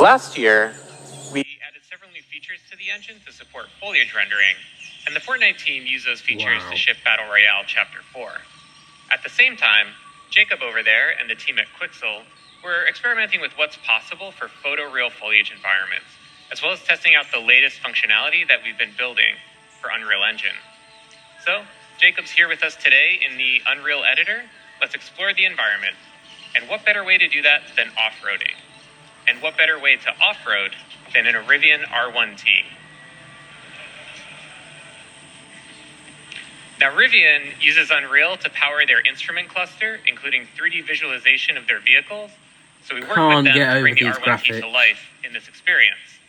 Last year, we added several new features to the engine to support foliage rendering, and the Fortnite team used those features to ship Battle Royale Chapter 4. At the same time, Jacob over there and the team at Quixel were experimenting with what's possible for photoreal foliage environments, as well as testing out the latest functionality that we've been building for Unreal Engine. So, Jacob's here with us today in the Unreal Editor. Let's explore the environment. And what better way to do that than off-roading? And what better way to off-road than in a Rivian R1T? Now, Rivian uses Unreal to power their instrument cluster, including 3D visualization of their vehicles. So we worked with them to bring the R1T to life in this experience.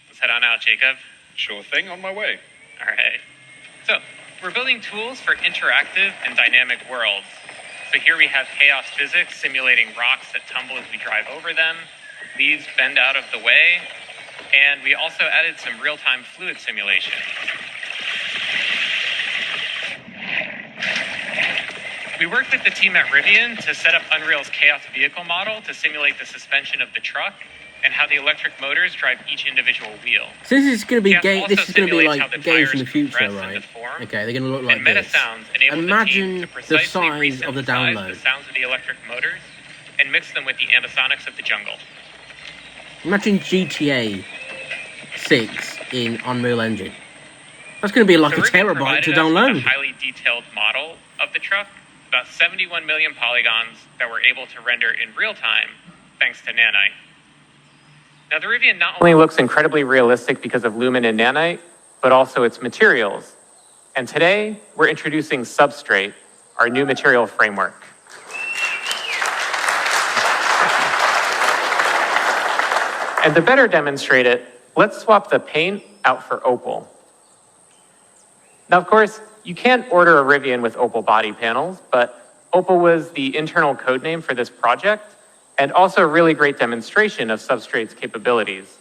Let's head on out, Jacob. Sure thing, on my way. All right. So we're building tools for interactive and dynamic worlds. So here we have chaos physics simulating rocks that tumble as we drive over them, leaves bend out of the way, and we also added some real-time fluid simulation. We worked with the team at Rivian to set up Unreal's chaos vehicle model to simulate the suspension of the truck and how the electric motors drive each individual wheel. So this is going to be like games in the future, right? Okay, they're going to look like this. Imagine the size of the download. The sounds of the electric motors and mix them with the ambisonics of the jungle. Imagine GTA 6 in Unreal Engine. That's going to be like a terabyte to download. A highly detailed model of the truck, about 71 million polygons that we're able to render in real time thanks to Nanite. Now, the Rivian not only looks incredibly realistic because of Lumen and Nanite, but also its materials. And today, we're introducing Substrate, our new material framework. And to better demonstrate it, let's swap the paint out for Opal. Now, of course, you can't order a Rivian with Opal body panels, but Opal was the internal code name for this project, and also a really great demonstration of Substrate's capabilities.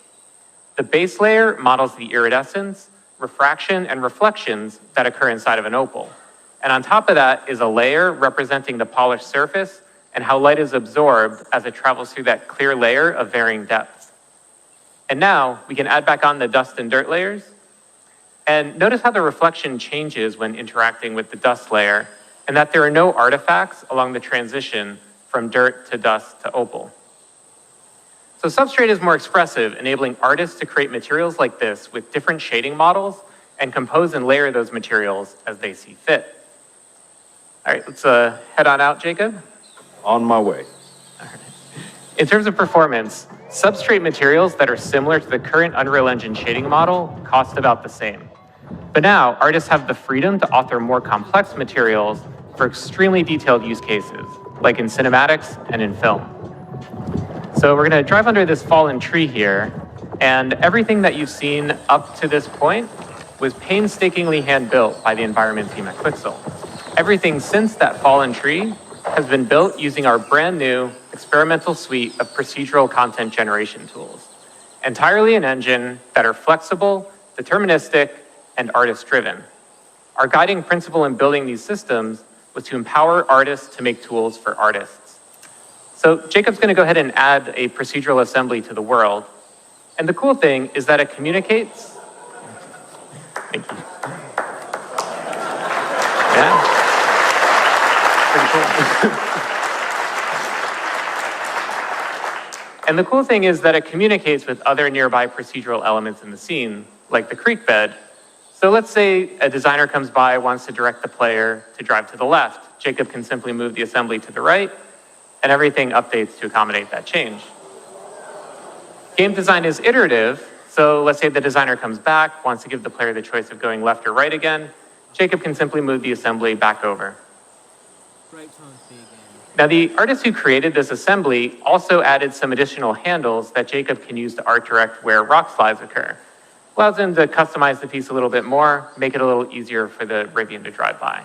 The base layer models the iridescence, refraction, and reflections that occur inside of an opal. And on top of that is a layer representing the polished surface and how light is absorbed as it travels through that clear layer of varying depths. And now we can add back on the dust and dirt layers. And notice how the reflection changes when interacting with the dust layer, and that there are no artifacts along the transition from dirt to dust to opal. So Substrate is more expressive, enabling artists to create materials like this with different shading models and compose and layer those materials as they see fit. All right, let's head on out, Jacob. On my way. All right. In terms of performance, Substrate materials that are similar to the current Unreal Engine shading model cost about the same. But now, artists have the freedom to author more complex materials for extremely detailed use cases, like in cinematics and in film. So we're going to drive under this fallen tree here, and everything that you've seen up to this point was painstakingly hand-built by the environment team at Quixel. Everything since that fallen tree has been built using our brand new experimental suite of procedural content generation tools, entirely in engine that are flexible, deterministic, and artist-driven. Our guiding principle in building these systems was to empower artists to make tools for artists. So Jacob's going to go ahead and add a procedural assembly to the world. And the cool thing is that it communicates. Thank you. Yeah. Pretty cool. And the cool thing is that it communicates with other nearby procedural elements in the scene, like the creek bed. So let's say a designer comes by, wants to direct the player to drive to the left. Jacob can simply move the assembly to the right, and everything updates to accommodate that change. Game design is iterative, so let's say the designer comes back, wants to give the player the choice of going left or right again. Jacob can simply move the assembly back over. Now, the artist who created this assembly also added some additional handles that Jacob can use to art direct where rock slides occur. Allows him to customize the piece a little bit more, make it a little easier for the Rivian to drive by.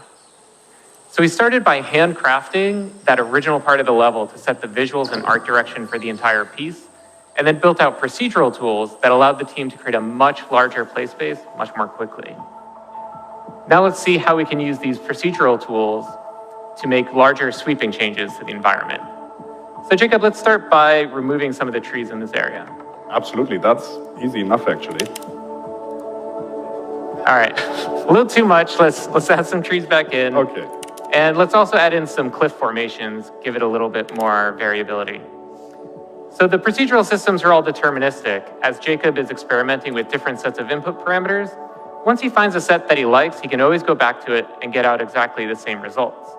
So we started by handcrafting that original part of the level to set the visuals and art direction for the entire piece, and then built out procedural tools that allowed the team to create a much larger play space much more quickly. Now let's see how we can use these procedural tools to make larger sweeping changes to the environment. So Jacob, let's start by removing some of the trees in this area. Absolutely, that's easy enough actually. All right, a little too much. Let's add some trees back in. Okay. And let's also add in some cliff formations, give it a little bit more variability. So the procedural systems are all deterministic. As Jacob is experimenting with different sets of input parameters, once he finds a set that he likes, he can always go back to it and get out exactly the same results.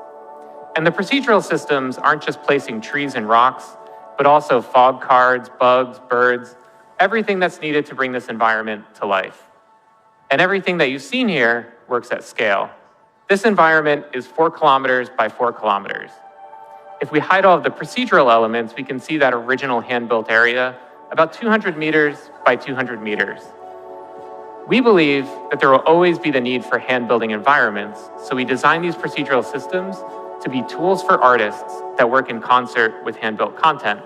And the procedural systems aren't just placing trees and rocks, but also fog cards, bugs, birds, everything that's needed to bring this environment to life. And everything that you've seen here works at scale. This environment is 4 kilometers by 4 kilometers. If we hide all of the procedural elements, we can see that original hand-built area about 200 meters by 200 meters. We believe that there will always be the need for hand-building environments, so we designed these procedural systems to be tools for artists that work in concert with hand-built content.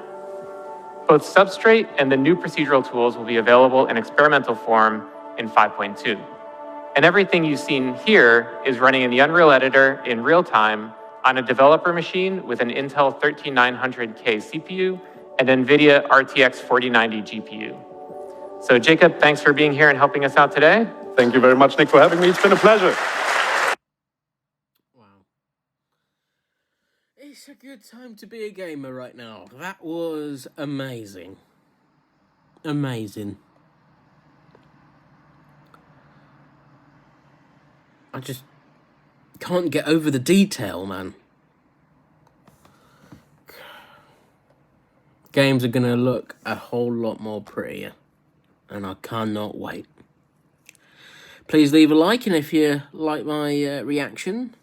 Both Substrate and the new procedural tools will be available in experimental form in 5.2. And everything you've seen here is running in the Unreal Editor in real time on a developer machine with an Intel 13900K CPU and NVIDIA RTX 4090 GPU. So Jacob, thanks for being here and helping us out today. Thank you very much, Nick, for having me. It's been a pleasure. Wow. It's a good time to be a gamer right now. That was amazing. Amazing. I just can't get over the detail, man. Games are gonna look a whole lot more prettier, and I cannot wait. Please leave a like, and if you like my reaction,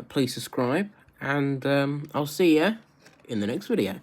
please subscribe, and I'll see you in the next video.